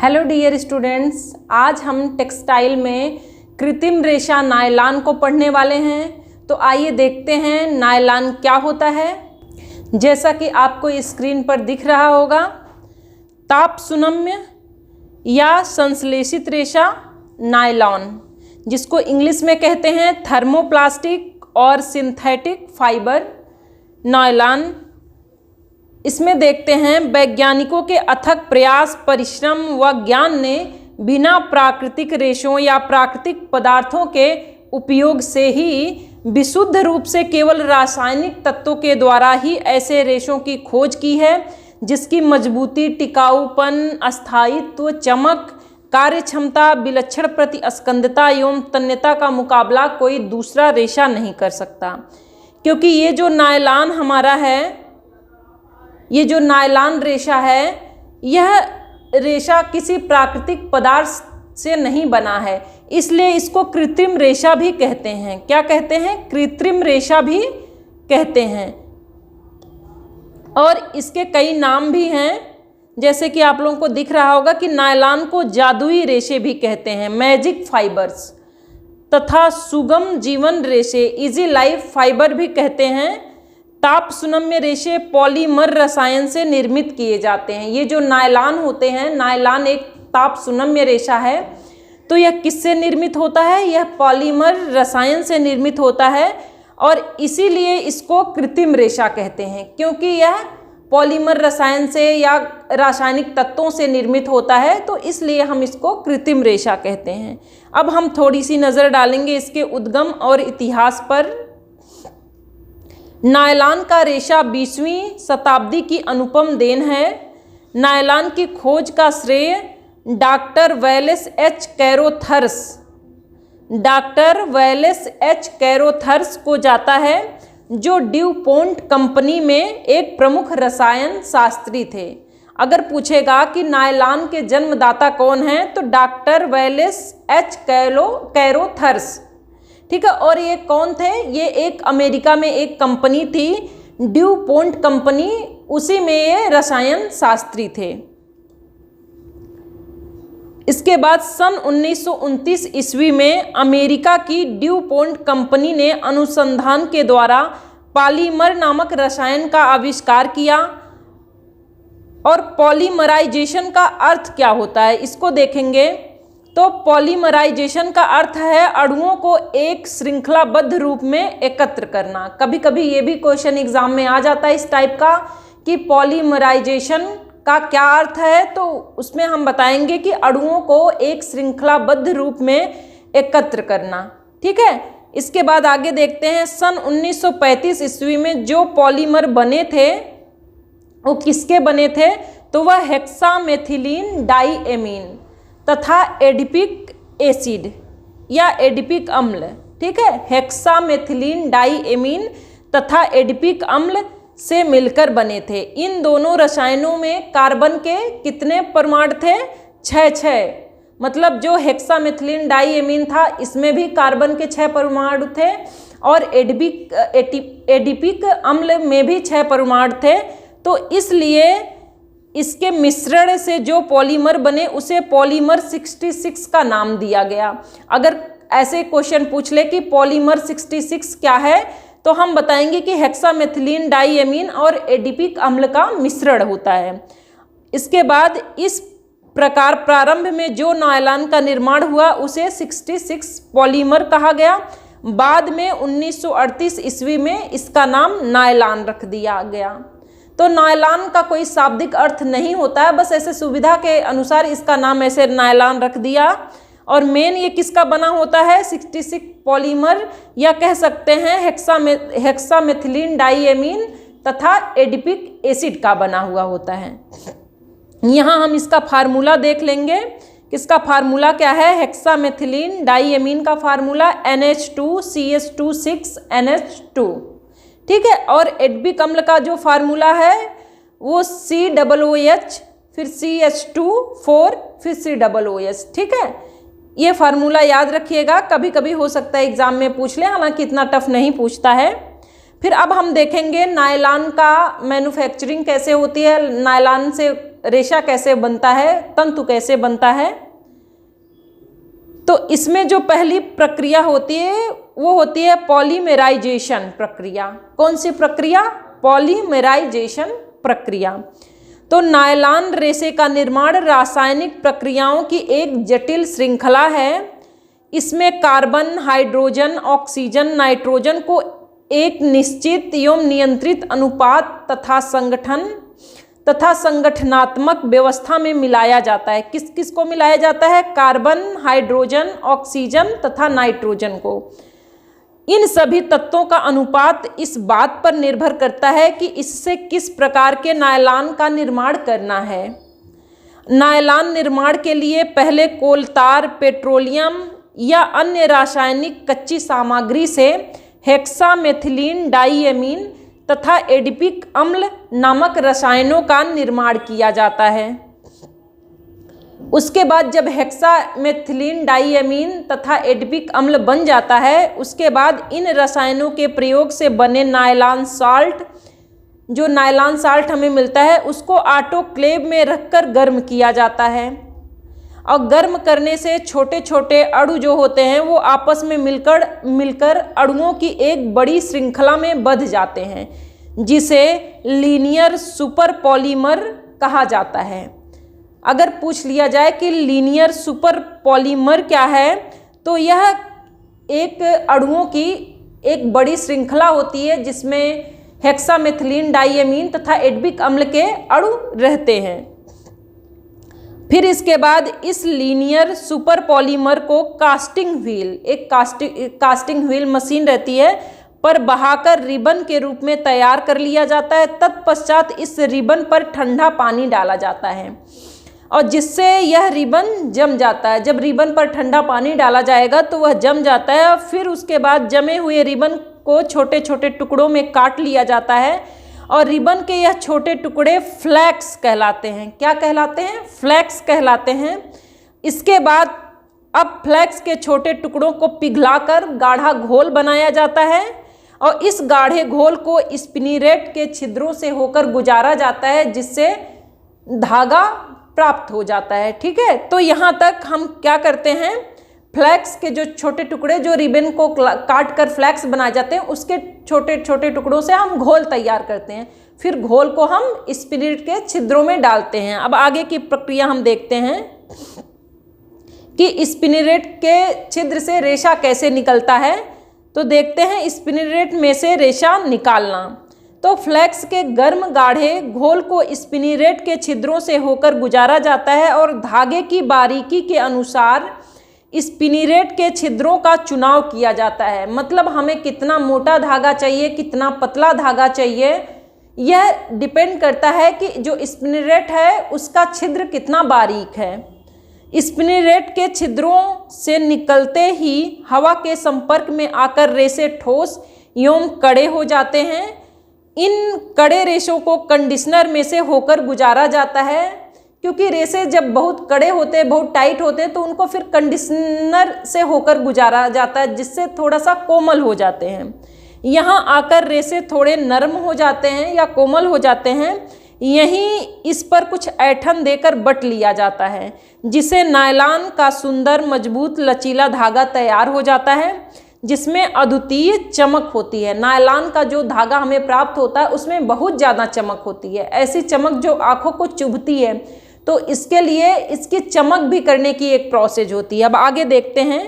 Hello dear students, आज हम textile में कृत्रिम रेशा नायलॉन को पढ़ने वाले हैं। तो आइए देखते हैं नायलॉन क्या होता है। जैसा कि आपको स्क्रीन पर दिख रहा होगा, ताप सुनम्य या संश्लेषित रेशा नायलॉन, जिसको इंग्लिश में कहते हैं थर्मोप्लास्टिक और सिंथेटिक फाइबर नायलॉन। इसमें देखते हैं वैज्ञानिकों के अथक प्रयास, परिश्रम व ज्ञान ने बिना प्राकृतिक रेशों या प्राकृतिक पदार्थों के उपयोग से ही विशुद्ध रूप से केवल रासायनिक तत्वों के द्वारा ही ऐसे रेशों की खोज की है जिसकी मजबूती, टिकाऊपन, अस्थायित्व, चमक, कार्यक्षमता, विलक्षण प्रतिस्पंदता एवं तन्यता का मुकाबला कोई दूसरा रेशा नहीं कर सकता। क्योंकि ये जो नायलॉन हमारा है, ये जो नायलॉन रेशा है, यह रेशा किसी प्राकृतिक पदार्थ से नहीं बना है, इसलिए इसको कृत्रिम रेशा भी कहते हैं। क्या कहते हैं? कृत्रिम रेशा भी कहते हैं। और इसके कई नाम भी हैं, जैसे कि आप लोगों को दिख रहा होगा कि नायलॉन को जादुई रेशे भी कहते हैं, मैजिक फाइबर्स, तथा सुगम जीवन रेशे, इजी लाइफ फाइबर भी कहते हैं। ताप सुनम्य रेशे पॉलीमर रसायन से निर्मित किए जाते हैं। ये जो नायलॉन होते हैं, नायलॉन एक ताप सुनम्य रेशा है, तो यह किससे निर्मित होता है? यह पॉलीमर रसायन से निर्मित होता है और इसीलिए इसको कृत्रिम रेशा कहते हैं, क्योंकि यह पॉलीमर रसायन से या रासायनिक तत्वों से निर्मित होता है, तो इसलिए हम इसको कृत्रिम रेशा कहते हैं। अब हम थोड़ी सी नज़र डालेंगे इसके उद्गम और इतिहास पर। नायलॉन का रेशा 20वीं शताब्दी की अनुपम देन है। नायलॉन की खोज का श्रेय डॉक्टर वेलेस एच कैरोथर्स को जाता है, जो ड्यूपोंट कंपनी में एक प्रमुख रसायन शास्त्री थे। अगर पूछेगा कि नायलॉन के जन्मदाता कौन हैं, तो डॉक्टर वेलेस एच कैरोथर्स, ठीक है। और ये कौन थे? ये एक अमेरिका में एक कंपनी थी, ड्यूपोंट कंपनी, उसी में ये रसायन शास्त्री थे। इसके बाद सन 1929 ईस्वी में अमेरिका की ड्यूपोंट कंपनी ने अनुसंधान के द्वारा पॉलीमर नामक रसायन का आविष्कार किया। और पॉलीमराइजेशन का अर्थ क्या होता है, इसको देखेंगे तो पॉलीमराइजेशन का अर्थ है अणुओं को एक श्रृंखलाबद्ध रूप में एकत्र करना। कभी कभी ये भी क्वेश्चन एग्जाम में आ जाता है इस टाइप का कि पॉलीमराइजेशन का क्या अर्थ है, तो उसमें हम बताएंगे कि अणुओं को एक श्रृंखलाबद्ध रूप में एकत्र करना, ठीक है। इसके बाद आगे देखते हैं, सन 1935 ईस्वी में जो पॉलीमर बने थे वो किसके बने थे? तो वह हेक्सामेथिलीन डाइएमीन तथा एडिपिक एसिड या एडिपिक अम्ल, ठीक है। हेक्सामेथिलीन डाइएमीन तथा एडिपिक अम्ल से मिलकर बने थे। इन दोनों रसायनों में कार्बन के कितने परमाणु थे? 6। मतलब जो हेक्सामेथिलीन डाइएमीन था, इसमें भी कार्बन के 6 परमाणु थे और एडिपिक अम्ल में भी 6 परमाणु थे। तो इसलिए इसके मिश्रण से जो पॉलीमर बने उसे पॉलीमर 66 का नाम दिया गया। अगर ऐसे क्वेश्चन पूछ ले कि पॉलीमर 66 क्या है, तो हम बताएंगे कि हेक्सामेथिलीन डाइएमीन और एडिपिक अम्ल का मिश्रण होता है। इसके बाद इस प्रकार प्रारंभ में जो नायलॉन का निर्माण हुआ उसे 66 पॉलीमर कहा गया। बाद में 1938 ईस्वी में इसका नाम नायलॉन रख दिया गया। तो नायलॉन का कोई शाब्दिक अर्थ नहीं होता है, बस ऐसे सुविधा के अनुसार इसका नाम ऐसे नायलॉन रख दिया। और मेन ये किसका बना होता है? 66 पॉलीमर, या कह सकते हैं हेक्सामेथिलीन डाइएमीन तथा एडिपिक एसिड का बना हुआ होता है। यहाँ हम इसका फार्मूला देख लेंगे। इसका फार्मूला क्या है? हेक्सामेथिलीन डाइएमीन का फार्मूला NH2CH26NH2, ठीक है। और एडिपिक अम्ल का जो फार्मूला है वो COOH, फिर CH2 फिर COOH, ठीक है। ये फार्मूला याद रखिएगा, कभी कभी हो सकता है एग्जाम में पूछ ले, हालांकि इतना टफ नहीं पूछता है। फिर अब हम देखेंगे नायलॉन का मैन्युफैक्चरिंग कैसे होती है, नायलॉन से रेशा कैसे बनता है, तंतु कैसे बनता है। तो इसमें जो पहली प्रक्रिया होती है वो होती है पॉलीमेराइजेशन प्रक्रिया। कौन सी प्रक्रिया? पॉलीमेराइजेशन प्रक्रिया। तो नायलॉन रेशे का निर्माण रासायनिक प्रक्रियाओं की एक जटिल श्रृंखला है। इसमें कार्बन, हाइड्रोजन, ऑक्सीजन, नाइट्रोजन को एक निश्चित एवं नियंत्रित अनुपात तथा संगठनात्मक व्यवस्था में मिलाया जाता है। किस किस को मिलाया जाता है? कार्बन, हाइड्रोजन, ऑक्सीजन तथा नाइट्रोजन को। इन सभी तत्वों का अनुपात इस बात पर निर्भर करता है कि इससे किस प्रकार के नायलॉन का निर्माण करना है। नायलॉन निर्माण के लिए पहले कोलतार, पेट्रोलियम या अन्य रासायनिक कच्ची सामग्री से हेक्सामेथिलीन डाइएमीन तथा एडिपिक अम्ल नामक रसायनों का निर्माण किया जाता है। उसके बाद जब हेक्सामेथिलीन डाइएमीन तथा एडिपिक अम्ल बन जाता है, उसके बाद इन रसायनों के प्रयोग से बने नायलॉन साल्ट, जो नायलॉन साल्ट हमें मिलता है, उसको ऑटोक्लेव में रखकर गर्म किया जाता है। और गर्म करने से छोटे छोटे अणु जो होते हैं वो आपस में मिलकर अणुओं की एक बड़ी श्रृंखला में बंध जाते हैं, जिसे लीनियर सुपर पॉलीमर कहा जाता है। अगर पूछ लिया जाए कि लीनियर सुपर पॉलीमर क्या है, तो यह एक अणुओं की एक बड़ी श्रृंखला होती है जिसमें हेक्सामेथिलीन डाइएमीन तथा एडिपिक अम्ल के अणु रहते हैं। फिर इसके बाद इस लीनियर सुपर पॉलीमर को कास्टिंग व्हील, एक कास्टिंग व्हील मशीन रहती है, पर बहाकर रिबन के रूप में तैयार कर लिया जाता है। तत्पश्चात इस रिबन पर ठंडा पानी डाला जाता है और जिससे यह रिबन जम जाता है। जब रिबन पर ठंडा पानी डाला जाएगा तो वह जम जाता है और फिर उसके बाद जमे हुए रिबन को छोटे छोटे टुकड़ों में काट लिया जाता है और रिबन के यह छोटे टुकड़े फ्लैक्स कहलाते हैं। क्या कहलाते हैं? फ्लैक्स कहलाते हैं। इसके बाद अब फ्लैक्स के छोटे टुकड़ों को पिघलाकर गाढ़ा घोल बनाया जाता है और इस गाढ़े घोल को स्पिनिरेट के छिद्रों से होकर गुजारा जाता है, जिससे धागा प्राप्त हो जाता है। ठीक है, तो यहाँ तक हम क्या करते हैं, फ्लैक्स के जो छोटे टुकड़े जो रिबन को काट कर फ्लैक्स बनाए जाते हैं, उसके छोटे छोटे टुकड़ों से हम घोल तैयार करते हैं। फिर घोल को हम स्पिनिरेट के छिद्रों में डालते हैं। अब आगे की प्रक्रिया हम देखते हैं कि स्पिनिरेट के छिद्र से रेशा कैसे निकलता है। तो देखते हैं स्पिनिरेट में से रेशा निकालना। तो फ्लैक्स के गर्म गाढ़े घोल को स्पिनिरेट के छिद्रों से होकर गुजारा जाता है और धागे की बारीकी के अनुसार स्पिनिरेट के छिद्रों का चुनाव किया जाता है। मतलब हमें कितना मोटा धागा चाहिए, कितना पतला धागा चाहिए, यह डिपेंड करता है कि जो स्पिनिरेट है उसका छिद्र कितना बारीक है। स्पिनिरेट के छिद्रों से निकलते ही हवा के संपर्क में आकर रेशे ठोस एवं कड़े हो जाते हैं। इन कड़े रेशों को कंडीशनर में से होकर गुजारा जाता है, क्योंकि रेशे जब बहुत कड़े होते हैं, बहुत टाइट होते हैं, तो उनको फिर कंडीशनर से होकर गुजारा जाता है, जिससे थोड़ा सा कोमल हो जाते हैं। यहाँ आकर रेशे थोड़े नरम हो जाते हैं या कोमल हो जाते हैं। यहीं इस पर कुछ ऐंठन देकर बट लिया जाता है, जिसे नायलॉन का सुंदर मजबूत लचीला धागा तैयार हो जाता है, जिसमें अद्वितीय चमक होती है। नायलॉन का जो धागा हमें प्राप्त होता है उसमें बहुत ज़्यादा चमक होती है, ऐसी चमक जो आँखों को चुभती है। तो इसके लिए इसकी चमक भी करने की एक प्रोसेस होती है। अब आगे देखते हैं।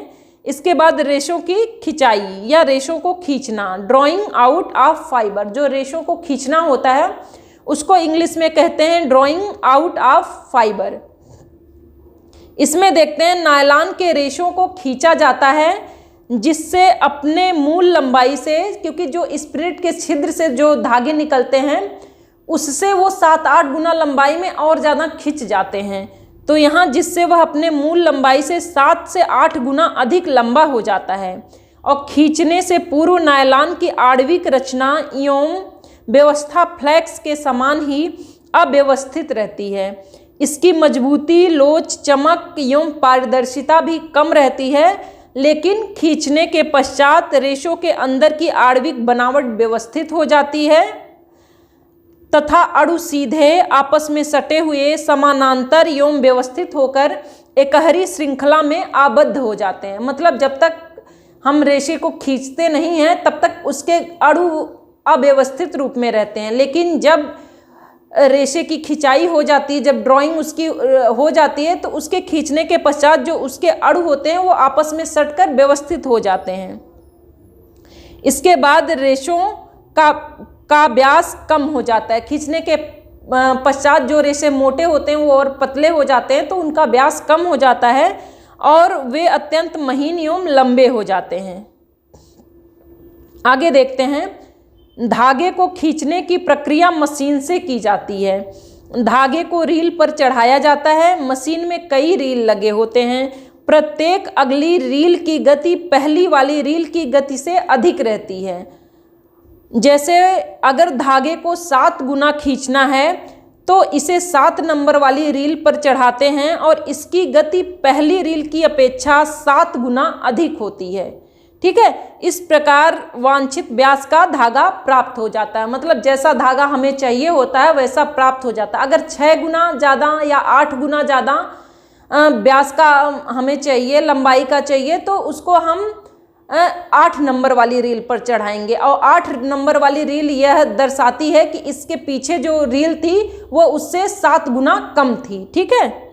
इसके बाद रेशों की खिंचाई या रेशों को खींचना, ड्राइंग आउट ऑफ फाइबर। जो रेशों को खींचना होता है उसको इंग्लिश में कहते हैं ड्राइंग आउट ऑफ फाइबर। इसमें देखते हैं नायलॉन के रेशों को खींचा जाता है, जिससे अपने मूल लंबाई से, क्योंकि जो स्पिरिट के छिद्र से जो धागे निकलते हैं उससे वो 7-8 गुना लंबाई में और ज़्यादा खिंच जाते हैं। तो यहाँ जिससे वह अपने मूल लंबाई से 7 से 8 गुना अधिक लंबा हो जाता है। और खींचने से पूर्व नायलॉन की आणविक रचना एवं व्यवस्था फ्लैक्स के समान ही अव्यवस्थित रहती है। इसकी मजबूती, लोच, चमक एवं पारदर्शिता भी कम रहती है, लेकिन खींचने के पश्चात रेशों के अंदर की आणविक बनावट व्यवस्थित हो जाती है। तथा अणु सीधे आपस में सटे हुए समानांतर एवं व्यवस्थित होकर एकहरी श्रृंखला में आबद्ध हो जाते हैं। मतलब जब तक हम रेशे को खींचते नहीं हैं तब तक उसके अणु अव्यवस्थित रूप में रहते हैं, लेकिन जब रेशे की खिंचाई हो जाती है, जब ड्राइंग उसकी हो जाती है, तो उसके खींचने के पश्चात जो उसके अणु होते हैं वो आपस में सटकर व्यवस्थित हो जाते हैं। इसके बाद रेशों का व्यास कम हो जाता है। खींचने के पश्चात जो रेशे मोटे होते हैं वो और पतले हो जाते हैं, तो उनका व्यास कम हो जाता है और वे अत्यंत महीन एवं लंबे हो जाते हैं। आगे देखते हैं, धागे को खींचने की प्रक्रिया मशीन से की जाती है। धागे को रील पर चढ़ाया जाता है। मशीन में कई रील लगे होते हैं। प्रत्येक अगली रील की गति पहली वाली रील की गति से अधिक रहती है। जैसे अगर धागे को 7 गुना खींचना है तो इसे 7 नंबर वाली रील पर चढ़ाते हैं और इसकी गति पहली रील की अपेक्षा 7 गुना अधिक होती है। ठीक है, इस प्रकार वांछित व्यास का धागा प्राप्त हो जाता है। मतलब जैसा धागा हमें चाहिए होता है वैसा प्राप्त हो जाता है। अगर 6 गुना ज़्यादा या 8 गुना ज़्यादा व्यास का हमें चाहिए, लंबाई का चाहिए, तो उसको हम 8 नंबर वाली रील पर चढ़ाएंगे। और 8 नंबर वाली रील यह दर्शाती है कि इसके पीछे जो रील थी वो उससे 7 गुना कम थी। ठीक है,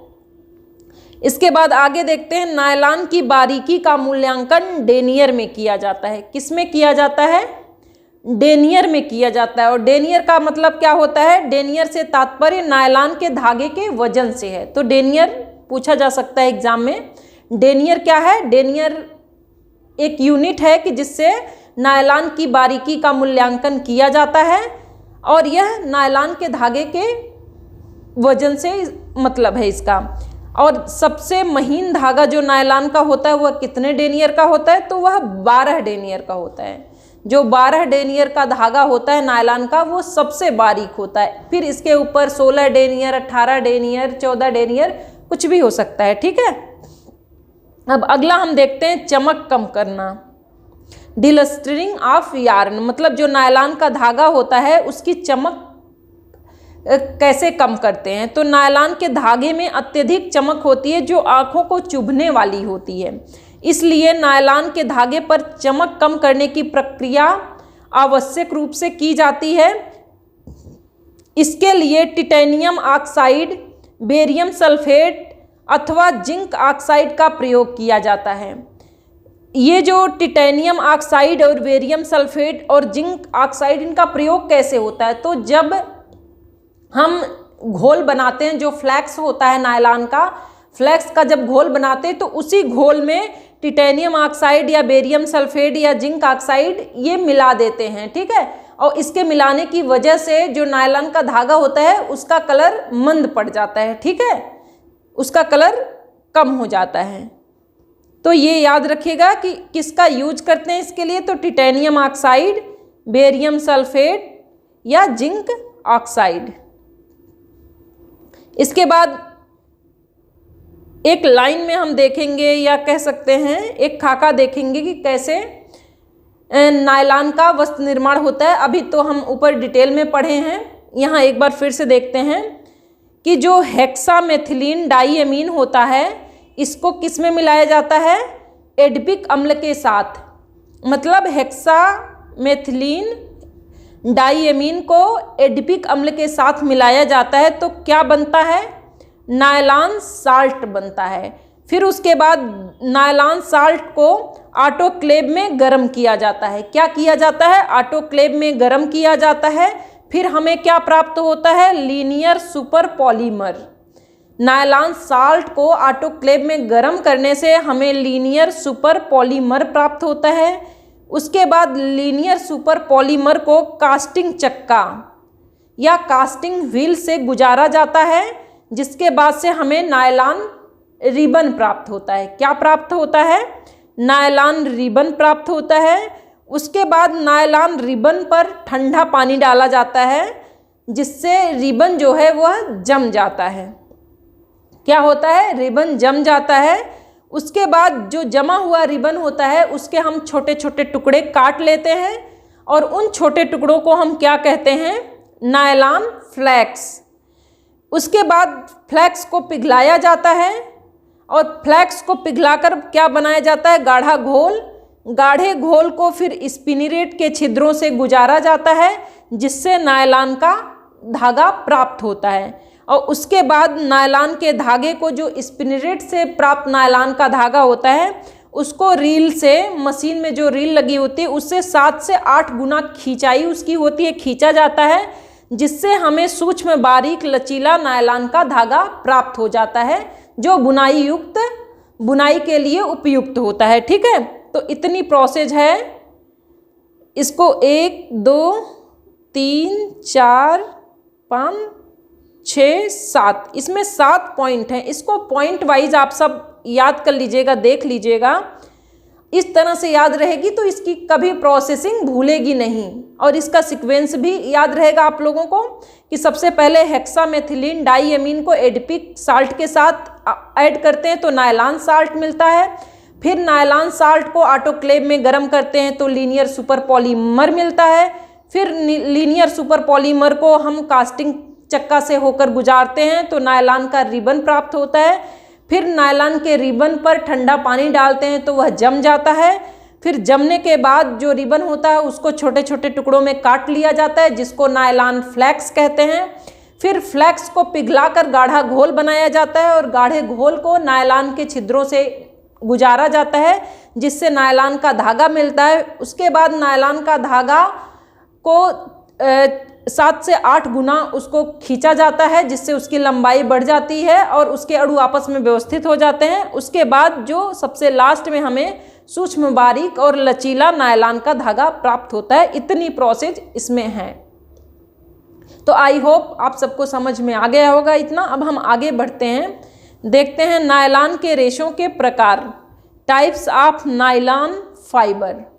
इसके बाद आगे देखते हैं, नायलॉन की बारीकी का मूल्यांकन डेनियर में किया जाता है। किस में किया जाता है? डेनियर में किया जाता है। और डेनियर का मतलब क्या होता है? डेनियर से तात्पर्य नायलॉन के धागे के वजन से है। तो डेनियर पूछा जा सकता है एग्जाम में। डेनियर क्या है? डेनियर एक यूनिट है कि जिससे नायलॉन की बारीकी का मूल्यांकन किया जाता है और यह नायलॉन के धागे के वजन से मतलब है इसका। और सबसे महीन धागा जो नायलॉन का होता है वह कितने डेनियर का होता है? तो वह 12 डेनियर का होता है। जो 12 डेनियर का धागा होता है नायलॉन का वो सबसे बारीक होता है। फिर इसके ऊपर 16 डेनियर, 18 डेनियर, 14 डेनियर कुछ भी हो सकता है। ठीक है, अब अगला हम देखते हैं चमक कम करना। डिलस्टरिंग ऑफ यार्न, मतलब जो नायलॉन का धागा होता है उसकी चमक कैसे कम करते हैं? तो नायलॉन के धागे में अत्यधिक चमक होती है जो आंखों को चुभने वाली होती है। इसलिए नायलॉन के धागे पर चमक कम करने की प्रक्रिया आवश्यक रूप से की जाती है। इसके लिए टिटेनियम ऑक्साइड, बेरियम सल्फेट अथवा जिंक ऑक्साइड का प्रयोग किया जाता है। ये जो टिटेनियम ऑक्साइड और बेरियम सल्फेट और जिंक ऑक्साइड, इनका प्रयोग कैसे होता है? तो जब हम घोल बनाते हैं, जो फ्लैक्स होता है नायलॉन का, फ्लैक्स का जब घोल बनाते हैं तो उसी घोल में टिटेनियम ऑक्साइड या बेरियम सल्फेट या जिंक ऑक्साइड ये मिला देते हैं। ठीक है, और इसके मिलाने की वजह से जो नायलॉन का धागा होता है उसका कलर मंद पड़ जाता है। ठीक है, उसका कलर कम हो जाता है। तो ये याद रखिएगा कि किसका यूज करते हैं इसके लिए, तो टिटेनियम ऑक्साइड, बेरियम सल्फेट या जिंक ऑक्साइड। इसके बाद एक लाइन में हम देखेंगे या कह सकते हैं एक खाका देखेंगे कि कैसे नायलॉन का वस्त्र निर्माण होता है। अभी तो हम ऊपर डिटेल में पढ़े हैं, यहाँ एक बार फिर से देखते हैं कि जो हेक्सामेथिलीन डाइएमीन होता है इसको किस में मिलाया जाता है? एडबिक अम्ल के साथ। मतलब हेक्सामेथिलीन डाइएमीन को एडबिक अम्ल के साथ मिलाया जाता है तो क्या बनता है? नायलॉन साल्ट बनता है। फिर उसके बाद नायलॉन साल्ट को ऑटोक्लेव में गर्म किया जाता है। क्या किया जाता है? ऑटोक्लेव में गर्म किया जाता है। फिर हमें क्या प्राप्त होता है? Linear super polymer. Nylon salt को ऑटोक्लेव में गर्म करने से हमें लीनियर सुपर पॉलीमर प्राप्त होता है। उसके बाद लीनियर सुपर पॉलीमर को कास्टिंग चक्का या कास्टिंग व्हील से गुजारा जाता है, जिसके बाद से हमें नायलॉन रिबन प्राप्त होता है। क्या प्राप्त होता है? नायलॉन रिबन प्राप्त होता है। उसके बाद नायलॉन रिबन पर ठंडा पानी डाला जाता है जिससे रिबन जो है वह जम जाता है। क्या होता है? रिबन जम जाता है। उसके बाद जो जमा हुआ रिबन होता है उसके हम छोटे छोटे टुकड़े काट लेते हैं और उन छोटे टुकड़ों को हम क्या कहते हैं? Nylon flax. उसके बाद फ्लैक्स को पिघलाया जाता है और फ्लैक्स को पिघलाकर क्या बनाया जाता है, गाढ़ा घोल। गाढ़े घोल को फिर स्पिनिरेट के छिद्रों से गुजारा जाता है जिससे नायलॉन का धागा प्राप्त होता है। और उसके बाद नायलॉन के धागे को, जो स्पिनिरेट से प्राप्त नायलॉन का धागा होता है, उसको रील से, मशीन में जो रील लगी होती है उससे 7 से 8 गुना खिंचाई उसकी होती है, खींचा जाता है, जिससे हमें सूक्ष्म बारीक लचीला नायलॉन का धागा प्राप्त हो जाता है जो बुनाई के लिए उपयुक्त होता है। ठीक है, तो इतनी प्रोसेस है। इसको 1 2 3 4 5 6 7, इसमें 7 पॉइंट हैं। इसको पॉइंट वाइज आप सब याद कर लीजिएगा, देख लीजिएगा। इस तरह से याद रहेगी तो इसकी कभी प्रोसेसिंग भूलेगी नहीं। और इसका सीक्वेंस भी याद रहेगा आप लोगों को कि सबसे पहले हेक्सामेथिलीन डाइएमीन को एडिपिक साल्ट के साथ ऐड करते हैं तो नायलॉन साल्ट मिलता है। फिर नायलॉन साल्ट को ऑटोक्लेव में गर्म करते हैं तो लीनियर सुपर पॉलीमर मिलता है। फिर लीनियर सुपर पॉलीमर को हम कास्टिंग चक्का से होकर गुजारते हैं तो नायलॉन का रिबन प्राप्त होता है। फिर नायलॉन के रिबन पर ठंडा पानी डालते हैं तो वह जम जाता है। फिर जमने के बाद जो रिबन होता है उसको छोटे छोटे टुकड़ों में काट लिया जाता है जिसको नायलॉन फ्लैक्स कहते हैं। फिर फ्लैक्स को पिघलाकर गाढ़ा घोल बनाया जाता है और गाढ़े घोल को नायलॉन के छिद्रों से गुजारा जाता है जिससे नायलॉन का धागा मिलता है। उसके बाद नायलॉन का धागा को 7 से 8 गुना उसको खींचा जाता है जिससे उसकी लंबाई बढ़ जाती है और उसके अणु आपस में व्यवस्थित हो जाते हैं। उसके बाद जो सबसे लास्ट में हमें सूक्ष्म बारीक और लचीला नायलॉन का धागा प्राप्त होता है। इतनी प्रोसेस इसमें है। तो आई होप आप सबको समझ में आ गया होगा इतना। अब हम आगे बढ़ते हैं, देखते हैं नायलॉन के रेशों के प्रकार, टाइप्स ऑफ नायलॉन फाइबर।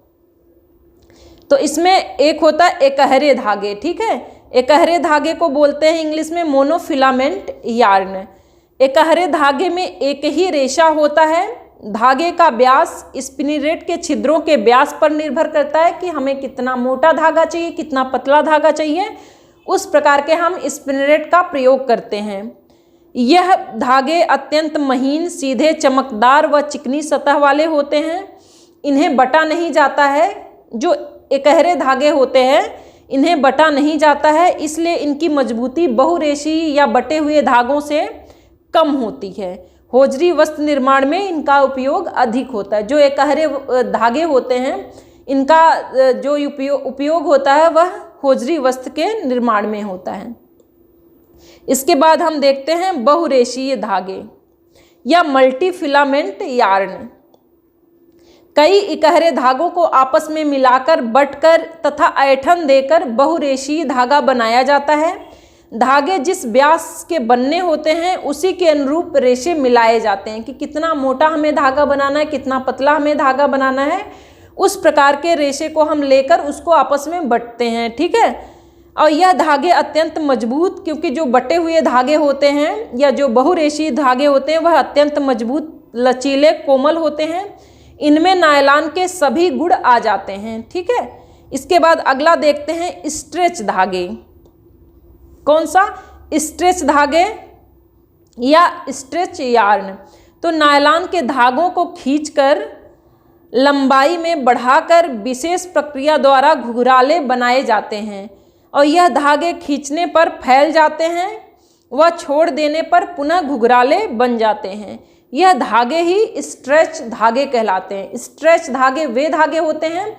तो इसमें एक होता है एकहरे धागे। ठीक है, एकहरे धागे को बोलते हैं इंग्लिश में मोनोफिलामेंट यार्न। एकहरे धागे में एक ही रेशा होता है। धागे का व्यास स्पिनिरेट के छिद्रों के व्यास पर निर्भर करता है कि हमें कितना मोटा धागा चाहिए, कितना पतला धागा चाहिए। उस प्रकार के हम स्पिनिरेट का प्रयोग करते हैं। यह धागे अत्यंत महीन, सीधे, चमकदार व चिकनी सतह वाले होते हैं। इन्हें बटा नहीं जाता है। जो एकहरे धागे होते हैं इन्हें बटा नहीं जाता है, इसलिए इनकी मजबूती बहुरेशी या बटे हुए धागों से कम होती है। होजरी वस्त्र निर्माण में इनका उपयोग अधिक होता है। जो एकहरे धागे होते हैं इनका जो उपयोग होता है वह होजरी वस्त्र के निर्माण में होता है। इसके बाद हम देखते हैं बहुरेशीय धागे या मल्टी फिलामेंट यार्न। कई इकहरे धागों को आपस में मिलाकर, बटकर तथा ऐंठन देकर बहुरेशीय धागा बनाया जाता है। धागे जिस व्यास के बनने होते हैं उसी के अनुरूप रेशे मिलाए जाते हैं कि कितना मोटा हमें धागा बनाना है, कितना पतला हमें धागा बनाना है। उस प्रकार के रेशे को हम लेकर उसको आपस में बटते हैं। ठीक है, और यह धागे अत्यंत मजबूत, क्योंकि जो बटे हुए धागे होते हैं या जो बहुरेशीय धागे होते हैं वह अत्यंत मजबूत, लचीले, कोमल होते हैं। इनमें नायलॉन के सभी गुण आ जाते हैं। ठीक है, इसके बाद अगला देखते हैं स्ट्रेच धागे। कौन सा? स्ट्रेच धागे या स्ट्रेच यार्न। तो नायलॉन के धागों को खींचकर लंबाई में बढ़ाकर विशेष प्रक्रिया द्वारा घुघराले बनाए जाते हैं और यह धागे खींचने पर फैल जाते हैं व छोड़ देने पर पुनः घुघराले बन जाते हैं। यह धागे ही स्ट्रेच धागे कहलाते हैं। स्ट्रेच धागे वे धागे होते हैं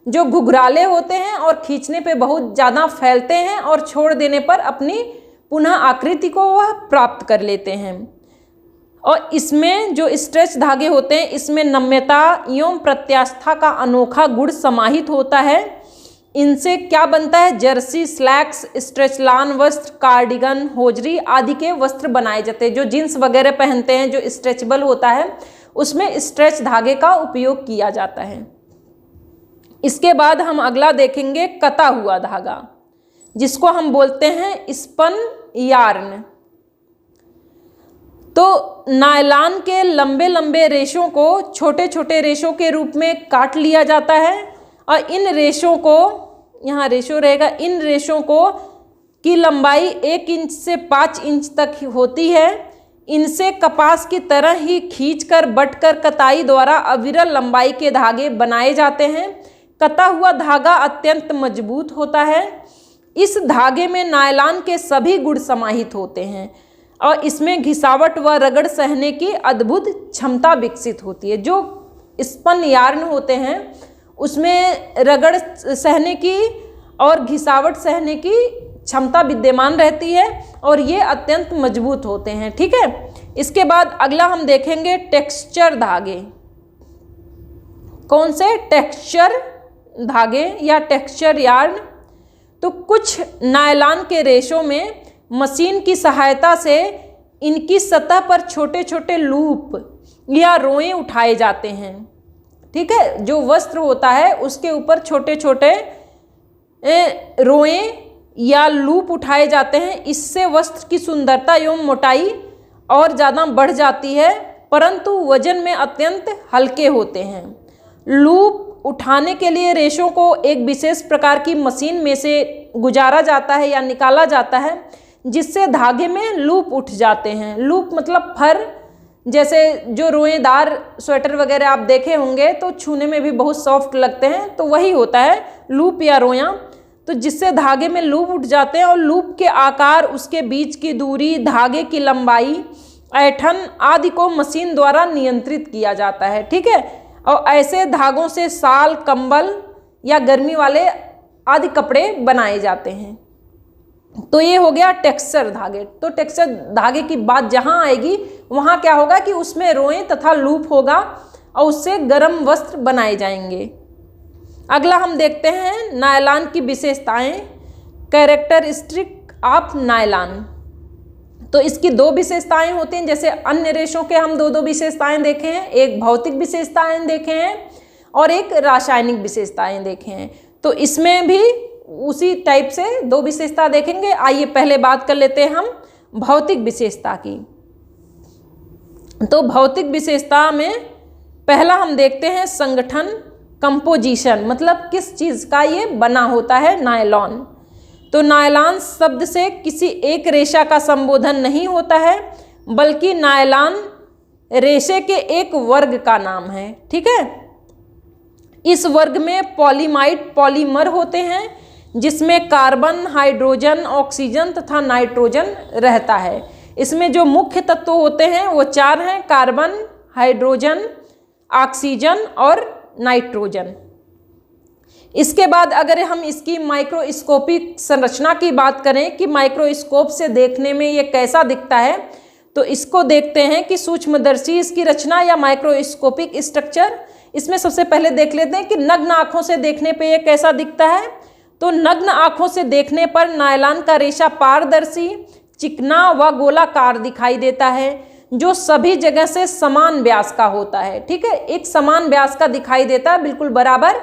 जो घुघराले होते हैं और खींचने पे बहुत ज़्यादा फैलते हैं और छोड़ देने पर अपनी पुनः आकृति को वह प्राप्त कर लेते हैं। और इसमें जो स्ट्रेच धागे होते हैं इसमें नम्यता एवं प्रत्यास्था का अनोखा गुण समाहित होता है। इनसे क्या बनता है? जर्सी, स्लैक्स, स्ट्रेचलान वस्त्र, कार्डिगन, होजरी आदि के वस्त्र बनाए जाते हैं। जो जींस वगैरह पहनते हैं जो स्ट्रेचेबल होता है उसमें स्ट्रेच धागे का उपयोग किया जाता है। इसके बाद हम अगला देखेंगे कता हुआ धागा, जिसको हम बोलते हैं स्पन यार्न। तो नायलॉन के लंबे लंबे रेशों को छोटे छोटे रेशों के रूप में काट लिया जाता है और इन रेशों को, यहाँ रेशो रहेगा, इन रेशों को की लंबाई 1 इंच से 5 इंच तक होती है। इनसे कपास की तरह ही खींचकर बटकर कताई द्वारा अविरल लंबाई के धागे बनाए जाते हैं। कता हुआ धागा अत्यंत मजबूत होता है। इस धागे में नायलॉन के सभी गुण समाहित होते हैं और इसमें घिसावट व रगड़ सहने की अद्भुत क्षमता विकसित होती है। जो स्पन यार्न होते हैं उसमें रगड़ सहने की और घिसावट सहने की क्षमता विद्यमान रहती है और ये अत्यंत मजबूत होते हैं। ठीक है, इसके बाद अगला हम देखेंगे टेक्सचर धागे। कौन से? टेक्सचर धागे या टेक्सचर यार्न। तो कुछ नायलॉन के रेशों में मशीन की सहायता से इनकी सतह पर छोटे छोटे लूप या रोए उठाए जाते हैं। ठीक है, जो वस्त्र होता है उसके ऊपर छोटे छोटे रोए या लूप उठाए जाते हैं। इससे वस्त्र की सुंदरता एवं मोटाई और ज़्यादा बढ़ जाती है, परंतु वजन में अत्यंत हल्के होते हैं। लूप उठाने के लिए रेशों को एक विशेष प्रकार की मशीन में से गुजारा जाता है या निकाला जाता है, जिससे धागे में लूप उठ जाते हैं। लूप मतलब फर, जैसे जो रोएदार स्वेटर वगैरह आप देखे होंगे तो छूने में भी बहुत सॉफ्ट लगते हैं, तो वही होता है लूप या रोया। तो जिससे धागे में लूप उठ जाते हैं और लूप के आकार, उसके बीच की दूरी, धागे की लंबाई, ऐंठन आदि को मशीन द्वारा नियंत्रित किया जाता है। ठीक है, और ऐसे धागों से शाल, कंबल या गर्मी वाले आदि कपड़े बनाए जाते हैं। तो ये हो गया टेक्सचर धागे। तो टेक्सचर धागे की बात जहाँ आएगी वहाँ क्या होगा कि उसमें रोए तथा लूप होगा और उससे गर्म वस्त्र बनाए जाएंगे। अगला हम देखते हैं नायलॉन की विशेषताएं, कैरेक्टरिस्टिक ऑफ नायलॉन। तो इसकी 2 विशेषताएं होती हैं, जैसे अन्य रेशों के हम 2 विशेषताएं देखे हैं, एक भौतिक विशेषताएं देखे हैं और एक रासायनिक विशेषताएं देखे हैं। तो इसमें भी उसी टाइप से 2 विशेषता देखेंगे। आइए पहले बात कर लेते हैं हम भौतिक विशेषता की। तो भौतिक विशेषता में पहला हम देखते हैं संगठन, कंपोजिशन, मतलब किस चीज़ का ये बना होता है नायलॉन। तो नायलॉन शब्द से किसी एक रेशा का संबोधन नहीं होता है, बल्कि नायलॉन रेशे के एक वर्ग का नाम है। ठीक है, इस वर्ग में पॉलीमाइड पॉलीमर होते हैं, जिसमें कार्बन, हाइड्रोजन, ऑक्सीजन तथा नाइट्रोजन रहता है। इसमें जो मुख्य तत्व होते हैं वो 4 हैं, कार्बन, हाइड्रोजन, ऑक्सीजन और नाइट्रोजन। इसके बाद अगर हम इसकी माइक्रोस्कोपिक संरचना की बात करें कि माइक्रोस्कोप से देखने में ये कैसा दिखता है, तो इसको देखते हैं कि सूक्ष्मदर्शी इसकी रचना या माइक्रोस्कोपिक स्ट्रक्चर। इसमें सबसे पहले देख लेते हैं कि नग्न आँखों से देखने पे ये कैसा दिखता है। तो नग्न आँखों से देखने पर नायलॉन का रेशा पारदर्शी, चिकना व गोलाकार दिखाई देता है, जो सभी जगह से समान व्यास का होता है। ठीक है, एक समान व्यास का दिखाई देता है, बिल्कुल बराबर।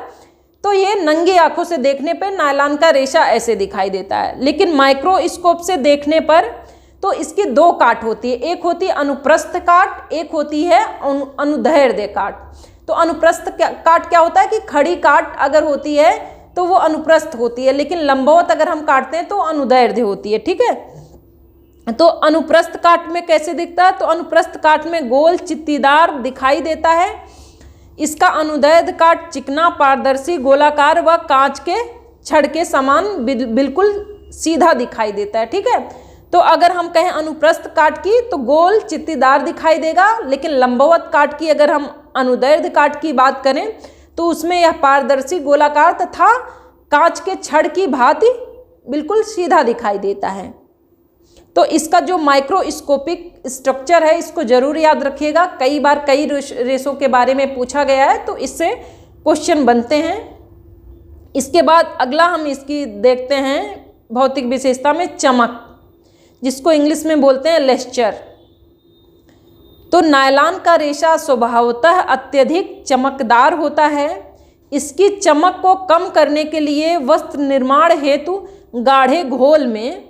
तो ये नंगी आंखों से देखने पर नायलॉन का रेशा ऐसे दिखाई देता है, लेकिन माइक्रोस्कोप से देखने पर तो इसकी 2 काट होती है, एक होती है अनुप्रस्थ काट, एक होती है अनुदैर्ध्य काट। तो अनुप्रस्थ काट क्या होता है कि खड़ी काट अगर होती है तो वो अनुप्रस्थ होती है, लेकिन लंबवत अगर हम काटते हैं तो अनुदैर्ध्य होती है। ठीक है, तो अनुप्रस्थ काट में कैसे दिखता है? तो अनुप्रस्थ काट में गोल चित्तीदार दिखाई देता है। इसका अनुदैर्ध्य काट चिकना, पारदर्शी, गोलाकार व कांच के छड़ के समान बिल्कुल सीधा दिखाई देता है। ठीक है, तो अगर हम कहें अनुप्रस्थ काट की तो गोल चित्तीदार दिखाई देगा, लेकिन लंबवत काट की अगर हम अनुदैर्ध्य काट की बात करें तो उसमें यह पारदर्शी, गोलाकार तथा कांच के छड़ की भांति बिल्कुल सीधा दिखाई देता है। तो इसका जो माइक्रोस्कोपिक स्ट्रक्चर है इसको जरूर याद रखिएगा, कई बार कई रेशों के बारे में पूछा गया है तो इससे क्वेश्चन बनते हैं। इसके बाद अगला हम इसकी देखते हैं भौतिक विशेषता में चमक, जिसको इंग्लिश में बोलते हैं लेस्चर। तो नायलॉन का रेशा स्वभावतः अत्यधिक चमकदार होता है। इसकी चमक को कम करने के लिए वस्त्र निर्माण हेतु गाढ़े घोल में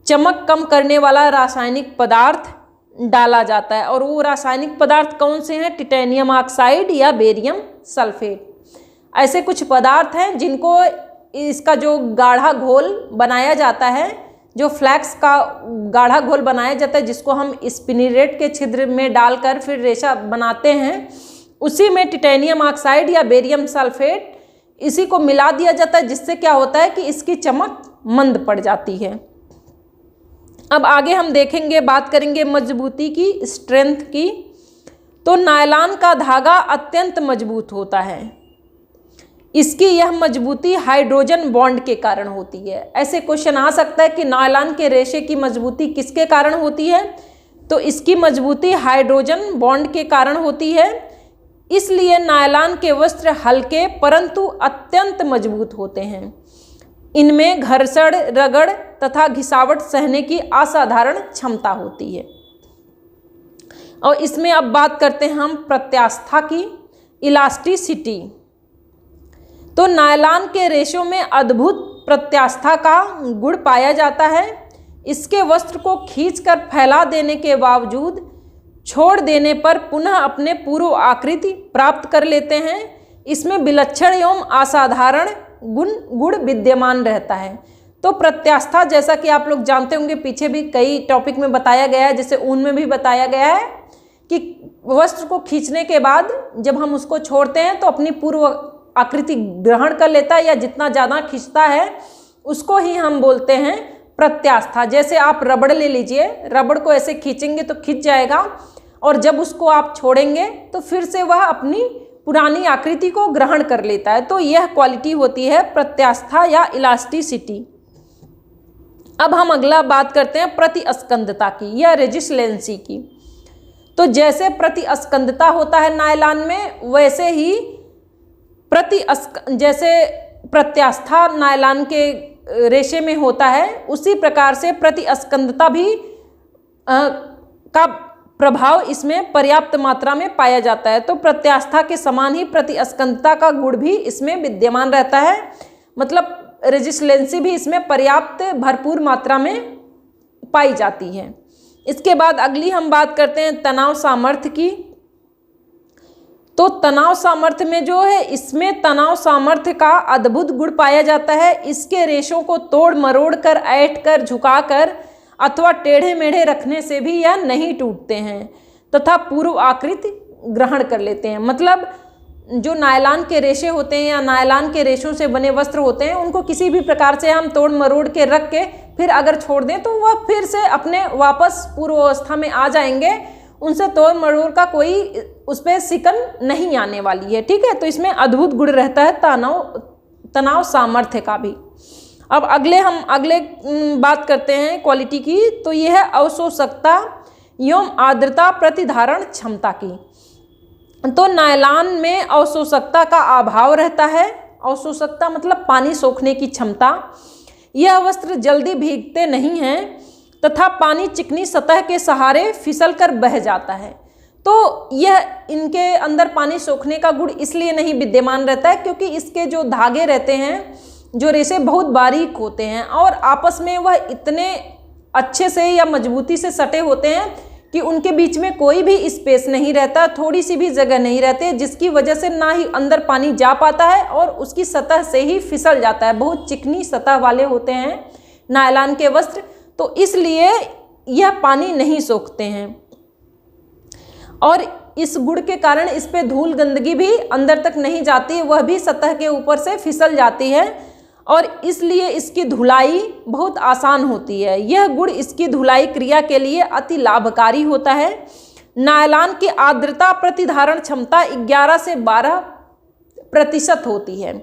चमक कम करने वाला रासायनिक पदार्थ डाला जाता है, और वो रासायनिक पदार्थ कौन से हैं? टिटेनियम ऑक्साइड या बेरियम सल्फेट। ऐसे कुछ पदार्थ हैं जिनको इसका जो गाढ़ा घोल बनाया जाता है, जो फ्लैक्स का गाढ़ा घोल बनाया जाता है, जिसको हम स्पिनिरेट के छिद्र में डालकर फिर रेशा बनाते हैं, उसी में टिटेनियम ऑक्साइड या बेरियम सल्फेट इसी को मिला दिया जाता है, जिससे क्या होता है कि इसकी चमक मंद पड़ जाती है। अब आगे हम देखेंगे, बात करेंगे मजबूती की, स्ट्रेंथ की। तो नायलॉन का धागा अत्यंत मजबूत होता है। इसकी यह मजबूती हाइड्रोजन बॉन्ड के कारण होती है। ऐसे क्वेश्चन आ सकता है कि नायलॉन के रेशे की मजबूती किसके कारण होती है, तो इसकी मजबूती हाइड्रोजन बॉन्ड के कारण होती है। इसलिए नायलॉन के वस्त्र हल्के परंतु अत्यंत मजबूत होते हैं। इनमें घर्षण, रगड़ तथा घिसावट सहने की असाधारण क्षमता होती है। और इसमें अब बात करते हैं हम प्रत्यास्था की, इलास्टिसिटी। तो नायलॉन के रेशों में अद्भुत प्रत्यास्था का गुण पाया जाता है। इसके वस्त्र को खींचकर फैला देने के बावजूद छोड़ देने पर पुनः अपने पूर्व आकृति प्राप्त कर लेते हैं। इसमें विलक्षण एवं असाधारण गुण विद्यमान रहता है। तो प्रत्यास्था, जैसा कि आप लोग जानते होंगे, पीछे भी कई टॉपिक में बताया गया है, जैसे ऊन में भी बताया गया है कि वस्त्र को खींचने के बाद जब हम उसको छोड़ते हैं तो अपनी पूर्व आकृति ग्रहण कर लेता है, या जितना ज़्यादा खींचता है उसको ही हम बोलते हैं प्रत्यास्था। जैसे आप रबड़ ले लीजिए, रबड़ को ऐसे खींचेंगे तो खींच जाएगा, और जब उसको आप छोड़ेंगे तो फिर से वह अपनी पुरानी आकृति को ग्रहण कर लेता है। तो यह क्वालिटी होती है प्रत्यास्था या इलास्टिसिटी। अब हम अगला बात करते हैं प्रतिस्कंदता की या रेजिस्टेंसी की। तो जैसे प्रतिस्कंदता होता है नायलॉन में, वैसे ही जैसे प्रत्यास्था नायलॉन के रेशे में होता है, उसी प्रकार से प्रतिस्कंदता भी का प्रभाव इसमें पर्याप्त मात्रा में पाया जाता है। तो प्रत्यास्था के समान ही प्रतिस्कंदता का गुण भी इसमें विद्यमान रहता है, मतलब रेजिस्टेंसी भी इसमें पर्याप्त भरपूर मात्रा में पाई जाती है। इसके बाद अगली हम बात करते हैं तनाव सामर्थ्य की। तो तनाव सामर्थ्य में जो है, इसमें तनाव सामर्थ्य का अद्भुत गुण पाया जाता है। इसके रेशों को तोड़ मरोड़ कर, ऐंठ कर, झुका कर अथवा टेढ़े मेढ़े रखने से भी यह नहीं टूटते हैं तथा पूर्व आकृति ग्रहण कर लेते हैं। मतलब जो नायलॉन के रेशे होते हैं या नायलॉन के रेशों से बने वस्त्र होते हैं, उनको किसी भी प्रकार से हम तोड़ मरोड़ के रख के फिर अगर छोड़ दें तो वह फिर से अपने वापस पूर्व अवस्था में आ जाएंगे। उनसे तोड़ मरोड़ का कोई उस पर सिकन नहीं आने वाली है। ठीक है, तो इसमें अद्भुत गुण रहता है तनाव सामर्थ्य का भी। अब अगले बात करते हैं क्वालिटी की। तो यह है अवशोषकता एवं आर्द्रता प्रतिधारण क्षमता की। तो नायलॉन में अवशोषकता का अभाव रहता है। अवशोषकता मतलब पानी सोखने की क्षमता। यह वस्त्र जल्दी भीगते नहीं हैं तथा पानी चिकनी सतह के सहारे फिसल कर बह जाता है। तो यह इनके अंदर पानी सोखने का गुण इसलिए नहीं विद्यमान रहता है क्योंकि इसके जो धागे रहते हैं, जो रेशे बहुत बारीक होते हैं और आपस में वह इतने अच्छे से या मजबूती से सटे होते हैं कि उनके बीच में कोई भी स्पेस नहीं रहता, थोड़ी सी भी जगह नहीं रहती, जिसकी वजह से ना ही अंदर पानी जा पाता है और उसकी सतह से ही फिसल जाता है। बहुत चिकनी सतह वाले होते हैं नायलॉन के वस्त्र, तो इसलिए यह पानी नहीं सोखते हैं। और इस गुण के कारण इस पे धूल गंदगी भी अंदर तक नहीं जाती, वह भी सतह के ऊपर से फिसल जाती है और इसलिए इसकी धुलाई बहुत आसान होती है। यह गुण इसकी धुलाई क्रिया के लिए अति लाभकारी होता है। नायलॉन की आर्द्रता प्रतिधारण क्षमता 11 से 12% होती है।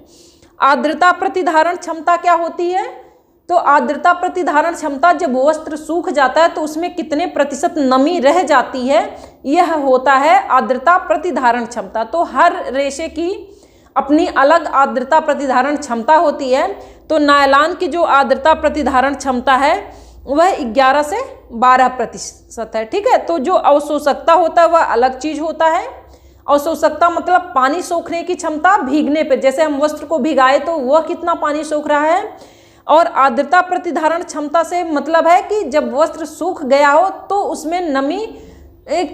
आर्द्रता प्रतिधारण क्षमता क्या होती है? तो आर्द्रता प्रतिधारण क्षमता, जब वस्त्र सूख जाता है तो उसमें कितने प्रतिशत नमी रह जाती है, यह होता है आर्द्रता प्रतिधारण क्षमता। तो हर रेशे की अपनी अलग आर्द्रता प्रतिधारण क्षमता होती है। तो नायलॉन की जो आर्द्रता प्रतिधारण क्षमता है वह 11 से 12% है। ठीक है, तो जो अवशोषकता होता है वह अलग चीज होता है। अवशोषकता मतलब पानी सोखने की क्षमता भीगने पे, जैसे हम वस्त्र को भिगाए तो वह कितना पानी सोख रहा है। और आर्द्रता प्रतिधारण क्षमता से मतलब है कि जब वस्त्र सूख गया हो तो उसमें नमी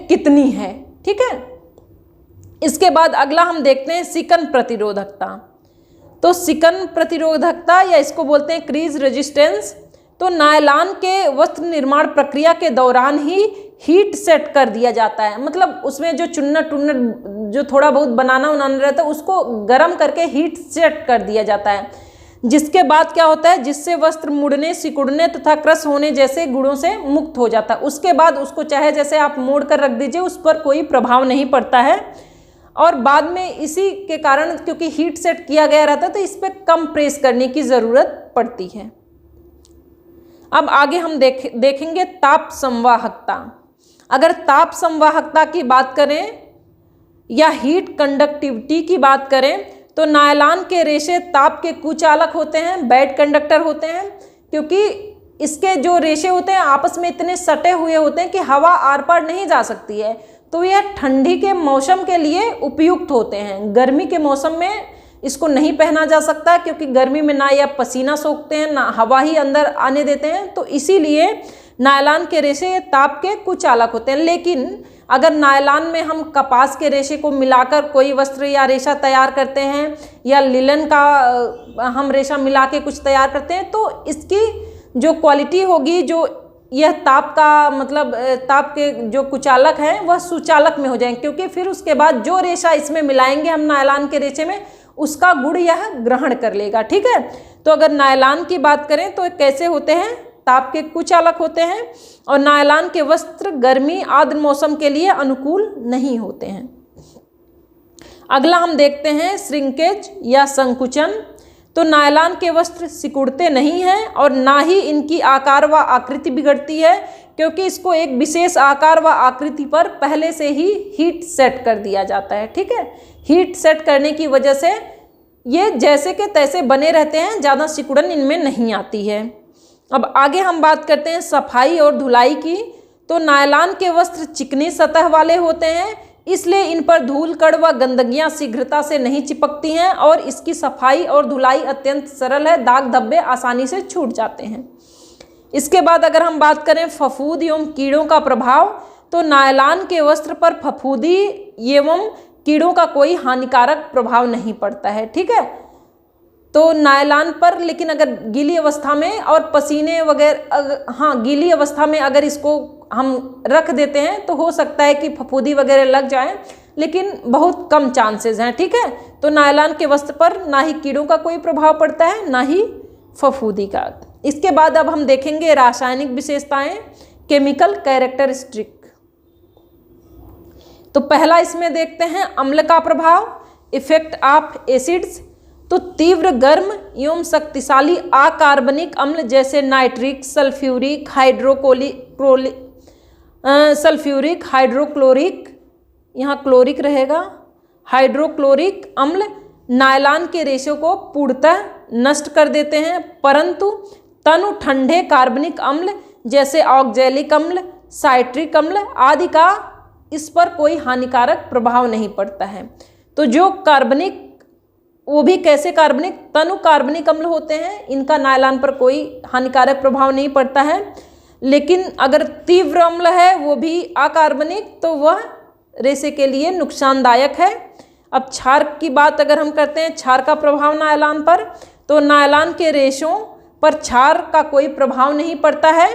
कितनी है। ठीक है, इसके बाद अगला हम देखते हैं सिकन प्रतिरोधकता। तो सिकन प्रतिरोधकता या इसको बोलते हैं क्रीज रेजिस्टेंस। तो नायलॉन के वस्त्र निर्माण प्रक्रिया के दौरान ही हीट सेट कर दिया जाता है, मतलब उसमें जो चुन्नट टुन्नट जो थोड़ा बहुत बनाना उनाना रहता है उसको गर्म करके हीट सेट कर दिया जाता है, जिसके बाद क्या होता है, जिससे वस्त्र मुड़ने सिकुड़ने तथा क्रश होने जैसे गुणों से मुक्त हो जाता है। उसके बाद उसको चाहे जैसे आप मोड़ कर रख दीजिए, उस पर कोई प्रभाव नहीं पड़ता है। और बाद में इसी के कारण क्योंकि हीट सेट किया गया रहता है तो इस पर कम प्रेस करने की ज़रूरत पड़ती है। अब आगे हम देखेंगे ताप संवाहकता। अगर ताप संवाहकता की बात करें या हीट कंडक्टिविटी की बात करें तो नायलॉन के रेशे ताप के कुचालक होते हैं, बैड कंडक्टर होते हैं, क्योंकि इसके जो रेशे होते हैं आपस में इतने सटे हुए होते हैं कि हवा आर पार नहीं जा सकती है। तो यह ठंडी के मौसम के लिए उपयुक्त होते हैं। गर्मी के मौसम में इसको नहीं पहना जा सकता क्योंकि गर्मी में ना यह पसीना सोखते हैं ना हवा ही अंदर आने देते हैं, तो इसीलिए नायलॉन के रेशे ये ताप के कुचालक होते हैं। लेकिन अगर नायलॉन में हम कपास के रेशे को मिलाकर कोई वस्त्र या रेशा तैयार करते हैं या लिलन का हम रेशा मिला के कुछ तैयार करते हैं तो इसकी जो क्वालिटी होगी, जो यह ताप का मतलब ताप के जो कुचालक हैं वह सुचालक में हो जाएंगे, क्योंकि फिर उसके बाद जो रेशा इसमें मिलाएंगे हम नायलॉन के रेशे में उसका गुण यह ग्रहण कर लेगा। ठीक है, तो अगर नायलॉन की बात करें तो कैसे होते हैं, ताप के कुचालक होते हैं और नायलॉन के वस्त्र गर्मी आर्द्र मौसम के लिए अनुकूल नहीं होते हैं। अगला हम देखते हैं श्रिंकेज या संकुचन। तो नायलॉन के वस्त्र सिकुड़ते नहीं हैं और ना ही इनकी आकार व आकृति बिगड़ती है, क्योंकि इसको एक विशेष आकार व आकृति पर पहले से ही हीट सेट कर दिया जाता है। ठीक है, हीट सेट करने की वजह से ये जैसे के तैसे बने रहते हैं, ज़्यादा सिकुड़न इनमें नहीं आती है। अब आगे हम बात करते हैं सफाई और धुलाई की। तो नायलॉन के वस्त्र चिकनी सतह वाले होते हैं, इसलिए इन पर धूल कण व गंदगियां शीघ्रता से नहीं चिपकती हैं और इसकी सफाई और धुलाई अत्यंत सरल है, दाग धब्बे आसानी से छूट जाते हैं। इसके बाद अगर हम बात करें फफूंद एवं कीड़ों का प्रभाव, तो नायलॉन के वस्त्र पर फफूंदी एवं कीड़ों का कोई हानिकारक प्रभाव नहीं पड़ता है। ठीक है, तो नायलॉन पर लेकिन अगर गीली अवस्था में और पसीने वगैरह, हाँ गीली अवस्था में अगर इसको हम रख देते हैं तो हो सकता है कि फफूंदी वगैरह लग जाए, लेकिन बहुत कम चांसेस हैं। ठीक है, तो नायलॉन के वस्त्र पर ना ही कीड़ों का कोई प्रभाव पड़ता है ना ही फफूंदी का। इसके बाद अब हम देखेंगे रासायनिक विशेषताएं, केमिकल कैरेक्टरिस्टिक। तो पहला इसमें देखते हैं अम्ल का प्रभाव, इफेक्ट ऑफ एसिड्स। तो तीव्र गर्म एवं शक्तिशाली अकार्बनिक अम्ल जैसे नाइट्रिक, सल्फ्यूरिक, हाइड्रोक्लोरिक, यहाँ क्लोरिक रहेगा, हाइड्रोक्लोरिक अम्ल नायलॉन के रेशों को पूर्णतः नष्ट कर देते हैं, परंतु तनु ठंडे कार्बनिक अम्ल जैसे ऑक्जेलिक अम्ल, साइट्रिक अम्ल आदि का इस पर कोई हानिकारक प्रभाव नहीं पड़ता है। तो जो कार्बनिक, वो भी कैसे कार्बनिक, तनु कार्बनिक अम्ल होते हैं, इनका नायलॉन पर कोई हानिकारक प्रभाव नहीं पड़ता है। लेकिन अगर तीव्र अम्ल है वो भी अकार्बनिक, तो वह रेशे के लिए नुकसानदायक है। अब क्षार की बात अगर हम करते हैं, क्षार का प्रभाव नायलॉन पर, तो नायलॉन के रेशों पर क्षार का कोई प्रभाव नहीं पड़ता है,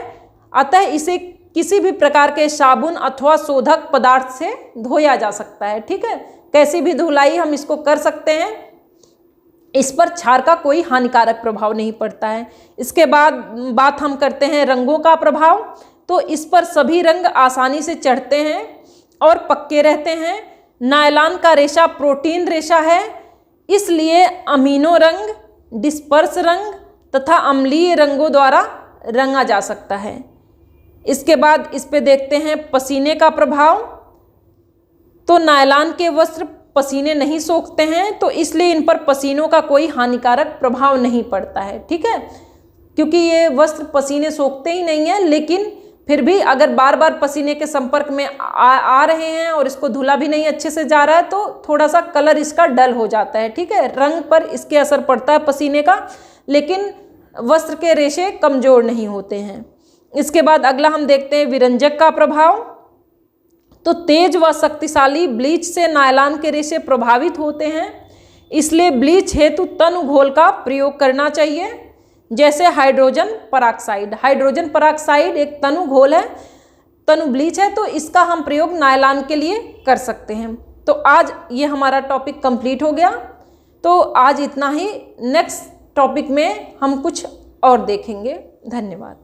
अतः इसे किसी भी प्रकार के साबुन अथवा शोधक पदार्थ से धोया जा सकता है। ठीक है, कैसी भी धुलाई हम इसको कर सकते हैं, इस पर क्षार का कोई हानिकारक प्रभाव नहीं पड़ता है। इसके बाद बात हम करते हैं रंगों का प्रभाव। तो इस पर सभी रंग आसानी से चढ़ते हैं और पक्के रहते हैं। नायलॉन का रेशा प्रोटीन रेशा है, इसलिए अमीनो रंग, डिस्पर्स रंग तथा अम्लीय रंगों द्वारा रंगा जा सकता है। इसके बाद इस पे देखते हैं पसीने का प्रभाव। तो नायलॉन के वस्त्र पसीने नहीं सोखते हैं, तो इसलिए इन पर पसीनों का कोई हानिकारक प्रभाव नहीं पड़ता है। ठीक है, क्योंकि ये वस्त्र पसीने सोखते ही नहीं है, लेकिन फिर भी अगर बार बार पसीने के संपर्क में आ रहे हैं और इसको धुला भी नहीं अच्छे से जा रहा है तो थोड़ा सा कलर इसका डल हो जाता है। ठीक है, रंग पर इसके असर पड़ता है पसीने का, लेकिन वस्त्र के रेशे कमजोर नहीं होते हैं। इसके बाद अगला हम देखते हैं विरंजक का प्रभाव। तो तेज व शक्तिशाली ब्लीच से नायलॉन के रेशे प्रभावित होते हैं। इसलिए ब्लीच हेतु तनु घोल का प्रयोग करना चाहिए। जैसे हाइड्रोजन पराक्साइड, हाइड्रोजन पराक्साइड एक तनु घोल है, तनु ब्लीच है, तो इसका हम प्रयोग नायलॉन के लिए कर सकते हैं। तो आज ये हमारा टॉपिक कंप्लीट हो गया। तो आज इतना ही, नेक्स्ट टॉपिक में हम कुछ और देखेंगे। धन्यवाद।